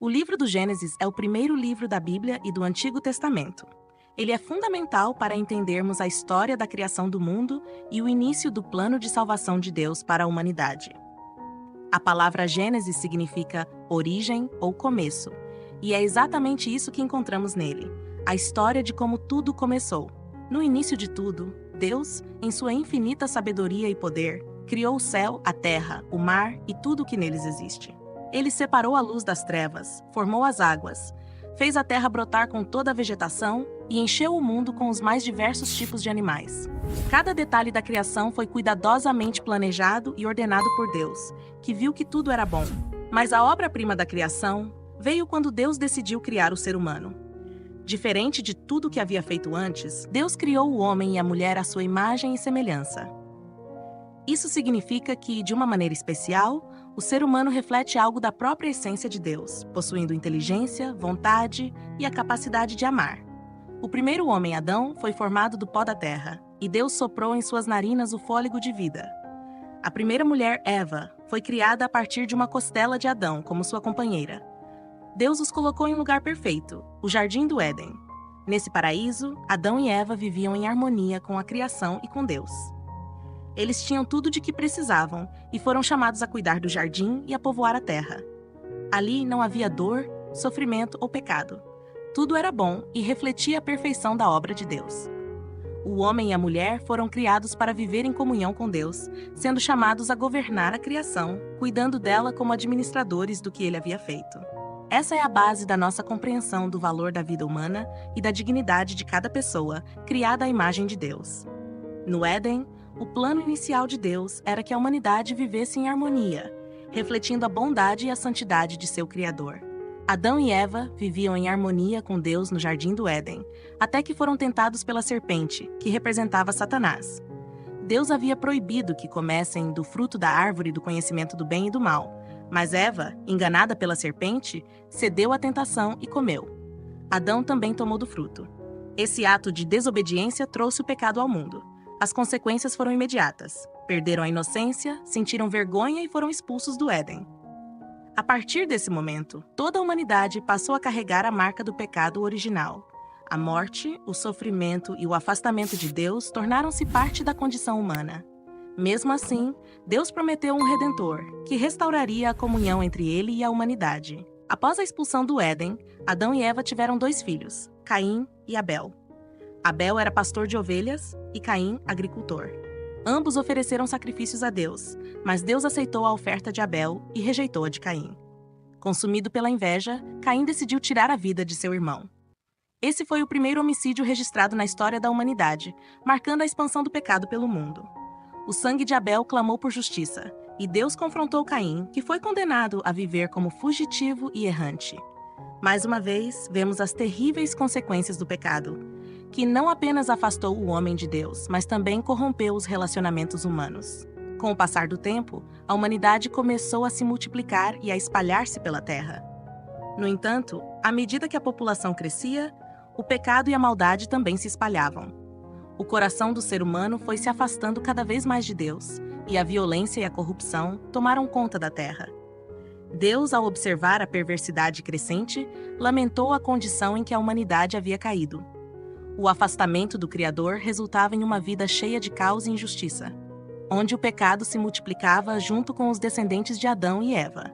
O livro do Gênesis é o primeiro livro da Bíblia e do Antigo Testamento. Ele é fundamental para entendermos a história da criação do mundo e o início do plano de salvação de Deus para a humanidade. A palavra Gênesis significa origem ou começo, e é exatamente isso que encontramos nele, a história de como tudo começou. No início de tudo, Deus, em sua infinita sabedoria e poder, criou o céu, a terra, o mar e tudo o que neles existe. Ele separou a luz das trevas, formou as águas, fez a terra brotar com toda a vegetação e encheu o mundo com os mais diversos tipos de animais. Cada detalhe da criação foi cuidadosamente planejado e ordenado por Deus, que viu que tudo era bom. Mas a obra-prima da criação veio quando Deus decidiu criar o ser humano. Diferente de tudo que havia feito antes, Deus criou o homem e a mulher à sua imagem e semelhança. Isso significa que, de uma maneira especial, o ser humano reflete algo da própria essência de Deus, possuindo inteligência, vontade e a capacidade de amar. O primeiro homem, Adão, foi formado do pó da terra, e Deus soprou em suas narinas o fôlego de vida. A primeira mulher, Eva, foi criada a partir de uma costela de Adão como sua companheira. Deus os colocou em um lugar perfeito, o Jardim do Éden. Nesse paraíso, Adão e Eva viviam em harmonia com a criação e com Deus. Eles tinham tudo de que precisavam e foram chamados a cuidar do jardim e a povoar a terra. Ali não havia dor, sofrimento ou pecado. Tudo era bom e refletia a perfeição da obra de Deus. O homem e a mulher foram criados para viver em comunhão com Deus, sendo chamados a governar a criação, cuidando dela como administradores do que ele havia feito. Essa é a base da nossa compreensão do valor da vida humana e da dignidade de cada pessoa, criada à imagem de Deus. No Éden, o plano inicial de Deus era que a humanidade vivesse em harmonia, refletindo a bondade e a santidade de seu Criador. Adão e Eva viviam em harmonia com Deus no Jardim do Éden, até que foram tentados pela serpente, que representava Satanás. Deus havia proibido que comessem do fruto da árvore do conhecimento do bem e do mal, mas Eva, enganada pela serpente, cedeu à tentação e comeu. Adão também tomou do fruto. Esse ato de desobediência trouxe o pecado ao mundo. As consequências foram imediatas. Perderam a inocência, sentiram vergonha e foram expulsos do Éden. A partir desse momento, toda a humanidade passou a carregar a marca do pecado original. A morte, o sofrimento e o afastamento de Deus tornaram-se parte da condição humana. Mesmo assim, Deus prometeu um Redentor, que restauraria a comunhão entre ele e a humanidade. Após a expulsão do Éden, Adão e Eva tiveram 2 filhos, Caim e Abel. Abel era pastor de ovelhas e Caim, agricultor. Ambos ofereceram sacrifícios a Deus, mas Deus aceitou a oferta de Abel e rejeitou a de Caim. Consumido pela inveja, Caim decidiu tirar a vida de seu irmão. Esse foi o primeiro homicídio registrado na história da humanidade, marcando a expansão do pecado pelo mundo. O sangue de Abel clamou por justiça, e Deus confrontou Caim, que foi condenado a viver como fugitivo e errante. Mais uma vez, vemos as terríveis consequências do pecado, que não apenas afastou o homem de Deus, mas também corrompeu os relacionamentos humanos. Com o passar do tempo, a humanidade começou a se multiplicar e a espalhar-se pela terra. No entanto, à medida que a população crescia, o pecado e a maldade também se espalhavam. O coração do ser humano foi se afastando cada vez mais de Deus, e a violência e a corrupção tomaram conta da terra. Deus, ao observar a perversidade crescente, lamentou a condição em que a humanidade havia caído. O afastamento do Criador resultava em uma vida cheia de caos e injustiça, onde o pecado se multiplicava junto com os descendentes de Adão e Eva.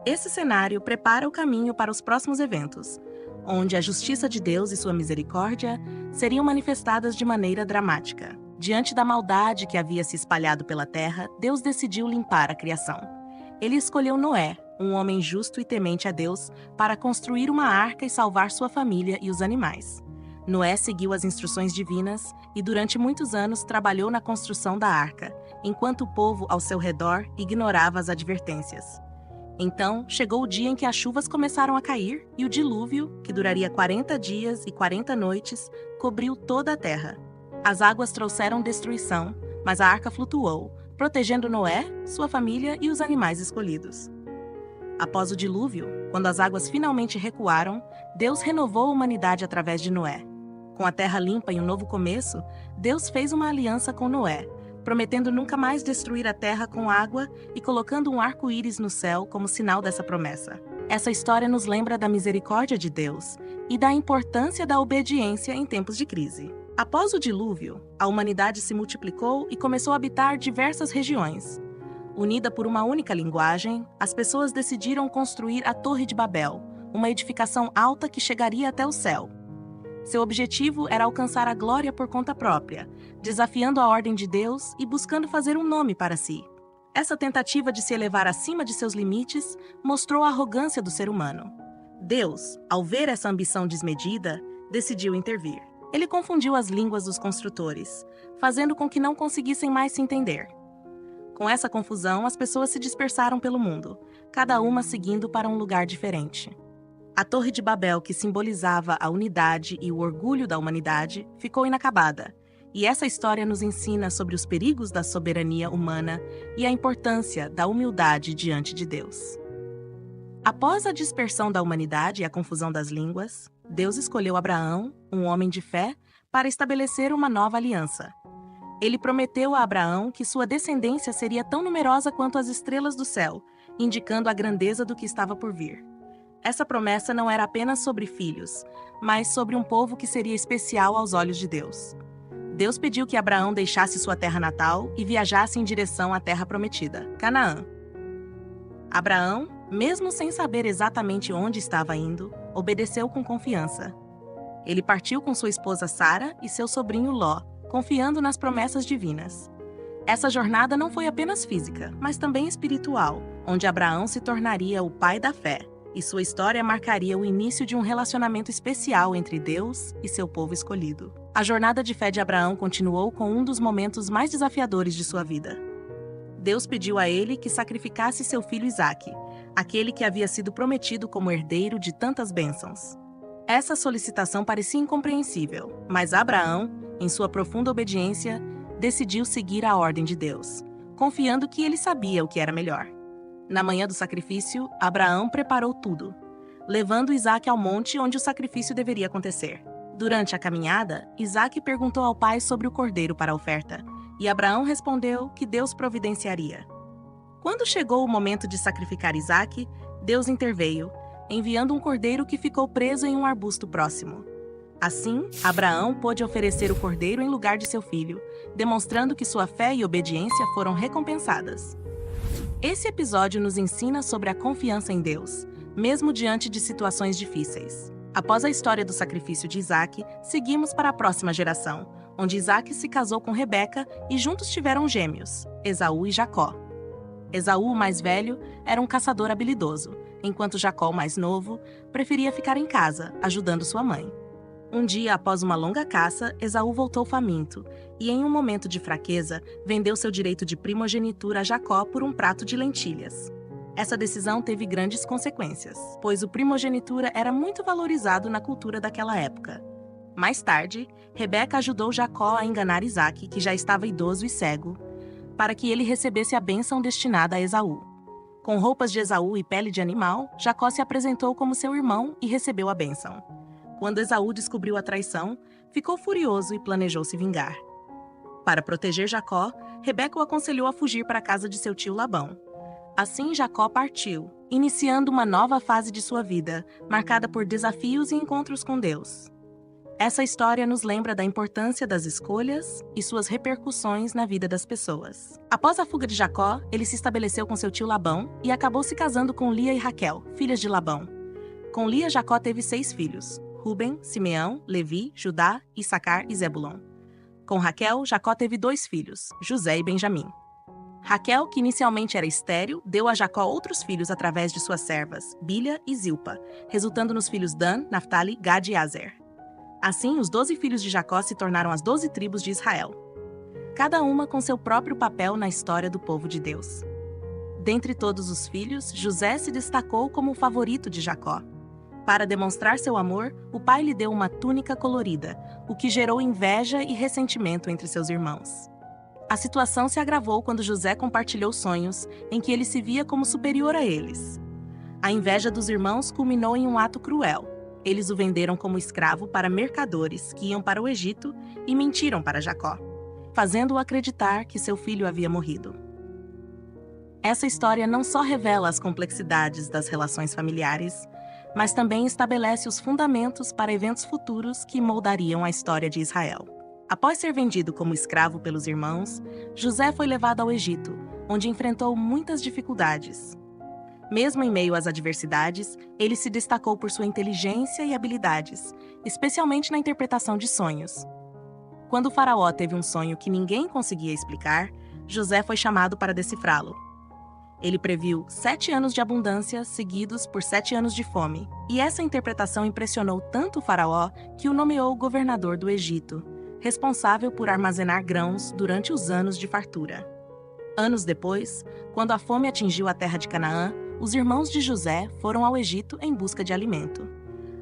Esse cenário prepara o caminho para os próximos eventos, onde a justiça de Deus e sua misericórdia seriam manifestadas de maneira dramática. Diante da maldade que havia se espalhado pela terra, Deus decidiu limpar a criação. Ele escolheu Noé, um homem justo e temente a Deus, para construir uma arca e salvar sua família e os animais. Noé seguiu as instruções divinas e durante muitos anos trabalhou na construção da arca, enquanto o povo ao seu redor ignorava as advertências. Então, chegou o dia em que as chuvas começaram a cair e o dilúvio, que duraria 40 dias e 40 noites, cobriu toda a terra. As águas trouxeram destruição, mas a arca flutuou, protegendo Noé, sua família e os animais escolhidos. Após o dilúvio, quando as águas finalmente recuaram, Deus renovou a humanidade através de Noé. Com a terra limpa e um novo começo, Deus fez uma aliança com Noé, prometendo nunca mais destruir a terra com água e colocando um arco-íris no céu como sinal dessa promessa. Essa história nos lembra da misericórdia de Deus e da importância da obediência em tempos de crise. Após o dilúvio, a humanidade se multiplicou e começou a habitar diversas regiões. Unida por uma única linguagem, as pessoas decidiram construir a Torre de Babel, uma edificação alta que chegaria até o céu. Seu objetivo era alcançar a glória por conta própria, desafiando a ordem de Deus e buscando fazer um nome para si. Essa tentativa de se elevar acima de seus limites mostrou a arrogância do ser humano. Deus, ao ver essa ambição desmedida, decidiu intervir. Ele confundiu as línguas dos construtores, fazendo com que não conseguissem mais se entender. Com essa confusão, as pessoas se dispersaram pelo mundo, cada uma seguindo para um lugar diferente. A Torre de Babel, que simbolizava a unidade e o orgulho da humanidade, ficou inacabada. E essa história nos ensina sobre os perigos da soberania humana e a importância da humildade diante de Deus. Após a dispersão da humanidade e a confusão das línguas, Deus escolheu Abraão, um homem de fé, para estabelecer uma nova aliança. Ele prometeu a Abraão que sua descendência seria tão numerosa quanto as estrelas do céu, indicando a grandeza do que estava por vir. Essa promessa não era apenas sobre filhos, mas sobre um povo que seria especial aos olhos de Deus. Deus pediu que Abraão deixasse sua terra natal e viajasse em direção à terra prometida, Canaã. Abraão, mesmo sem saber exatamente onde estava indo, obedeceu com confiança. Ele partiu com sua esposa Sara e seu sobrinho Ló, confiando nas promessas divinas. Essa jornada não foi apenas física, mas também espiritual, onde Abraão se tornaria o pai da fé, e sua história marcaria o início de um relacionamento especial entre Deus e seu povo escolhido. A jornada de fé de Abraão continuou com um dos momentos mais desafiadores de sua vida. Deus pediu a ele que sacrificasse seu filho Isaque, aquele que havia sido prometido como herdeiro de tantas bênçãos. Essa solicitação parecia incompreensível, mas Abraão, em sua profunda obediência, decidiu seguir a ordem de Deus, confiando que ele sabia o que era melhor. Na manhã do sacrifício, Abraão preparou tudo, levando Isaque ao monte onde o sacrifício deveria acontecer. Durante a caminhada, Isaque perguntou ao pai sobre o cordeiro para a oferta, e Abraão respondeu que Deus providenciaria. Quando chegou o momento de sacrificar Isaque, Deus interveio, enviando um cordeiro que ficou preso em um arbusto próximo. Assim, Abraão pôde oferecer o cordeiro em lugar de seu filho, demonstrando que sua fé e obediência foram recompensadas. Esse episódio nos ensina sobre a confiança em Deus, mesmo diante de situações difíceis. Após a história do sacrifício de Isaque, seguimos para a próxima geração, onde Isaque se casou com Rebeca e juntos tiveram gêmeos, Esaú e Jacó. Esaú, o mais velho, era um caçador habilidoso, enquanto Jacó, o mais novo, preferia ficar em casa, ajudando sua mãe. Um dia, após uma longa caça, Esaú voltou faminto e, em um momento de fraqueza, vendeu seu direito de primogenitura a Jacó por um prato de lentilhas. Essa decisão teve grandes consequências, pois o primogenitura era muito valorizado na cultura daquela época. Mais tarde, Rebeca ajudou Jacó a enganar Isaque, que já estava idoso e cego, para que ele recebesse a bênção destinada a Esaú. Com roupas de Esaú e pele de animal, Jacó se apresentou como seu irmão e recebeu a bênção. Quando Esaú descobriu a traição, ficou furioso e planejou se vingar. Para proteger Jacó, Rebeca o aconselhou a fugir para a casa de seu tio Labão. Assim, Jacó partiu, iniciando uma nova fase de sua vida, marcada por desafios e encontros com Deus. Essa história nos lembra da importância das escolhas e suas repercussões na vida das pessoas. Após a fuga de Jacó, ele se estabeleceu com seu tio Labão e acabou se casando com Lia e Raquel, filhas de Labão. Com Lia, Jacó teve 6 filhos: Ruben, Simeão, Levi, Judá, Issacar e Zebulon. Com Raquel, Jacó teve 2 filhos, José e Benjamim. Raquel, que inicialmente era estéril, deu a Jacó outros filhos através de suas servas, Bilha e Zilpa, resultando nos filhos Dan, Naftali, Gad e Aser. Assim, os 12 filhos de Jacó se tornaram as 12 tribos de Israel, cada uma com seu próprio papel na história do povo de Deus. Dentre todos os filhos, José se destacou como o favorito de Jacó. Para demonstrar seu amor, o pai lhe deu uma túnica colorida, o que gerou inveja e ressentimento entre seus irmãos. A situação se agravou quando José compartilhou sonhos em que ele se via como superior a eles. A inveja dos irmãos culminou em um ato cruel. Eles o venderam como escravo para mercadores que iam para o Egito e mentiram para Jacó, fazendo-o acreditar que seu filho havia morrido. Essa história não só revela as complexidades das relações familiares, mas também estabelece os fundamentos para eventos futuros que moldariam a história de Israel. Após ser vendido como escravo pelos irmãos, José foi levado ao Egito, onde enfrentou muitas dificuldades. Mesmo em meio às adversidades, ele se destacou por sua inteligência e habilidades, especialmente na interpretação de sonhos. Quando o faraó teve um sonho que ninguém conseguia explicar, José foi chamado para decifrá-lo. Ele previu 7 anos de abundância seguidos por 7 anos de fome, e essa interpretação impressionou tanto o faraó que o nomeou governador do Egito, responsável por armazenar grãos durante os anos de fartura. Anos depois, quando a fome atingiu a terra de Canaã, os irmãos de José foram ao Egito em busca de alimento.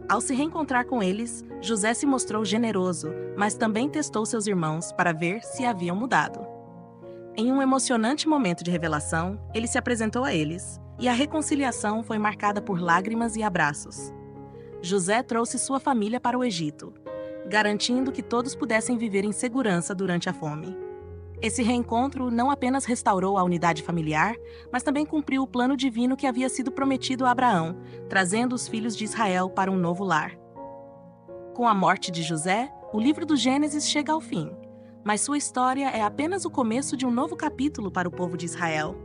Ao se reencontrar com eles, José se mostrou generoso, mas também testou seus irmãos para ver se haviam mudado. Em um emocionante momento de revelação, ele se apresentou a eles, e a reconciliação foi marcada por lágrimas e abraços. José trouxe sua família para o Egito, garantindo que todos pudessem viver em segurança durante a fome. Esse reencontro não apenas restaurou a unidade familiar, mas também cumpriu o plano divino que havia sido prometido a Abraão, trazendo os filhos de Israel para um novo lar. Com a morte de José, o livro do Gênesis chega ao fim. Mas sua história é apenas o começo de um novo capítulo para o povo de Israel.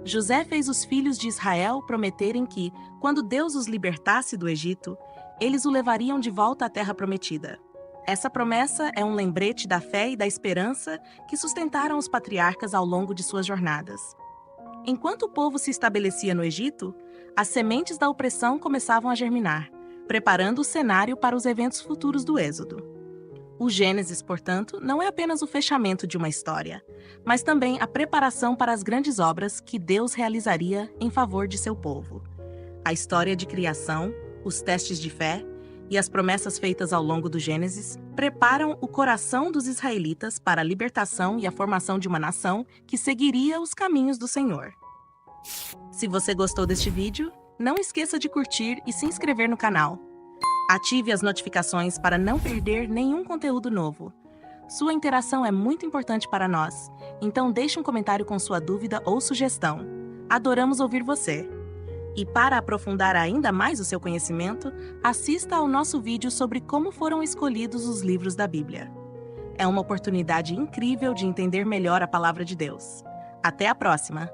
José fez os filhos de Israel prometerem que, quando Deus os libertasse do Egito, eles o levariam de volta à terra prometida. Essa promessa é um lembrete da fé e da esperança que sustentaram os patriarcas ao longo de suas jornadas. Enquanto o povo se estabelecia no Egito, as sementes da opressão começavam a germinar, preparando o cenário para os eventos futuros do Êxodo. O Gênesis, portanto, não é apenas o fechamento de uma história, mas também a preparação para as grandes obras que Deus realizaria em favor de seu povo. A história de criação, os testes de fé e as promessas feitas ao longo do Gênesis preparam o coração dos israelitas para a libertação e a formação de uma nação que seguiria os caminhos do Senhor. Se você gostou deste vídeo, não esqueça de curtir e se inscrever no canal. Ative as notificações para não perder nenhum conteúdo novo. Sua interação é muito importante para nós, então deixe um comentário com sua dúvida ou sugestão. Adoramos ouvir você! E para aprofundar ainda mais o seu conhecimento, assista ao nosso vídeo sobre como foram escolhidos os livros da Bíblia. É uma oportunidade incrível de entender melhor a Palavra de Deus. Até a próxima!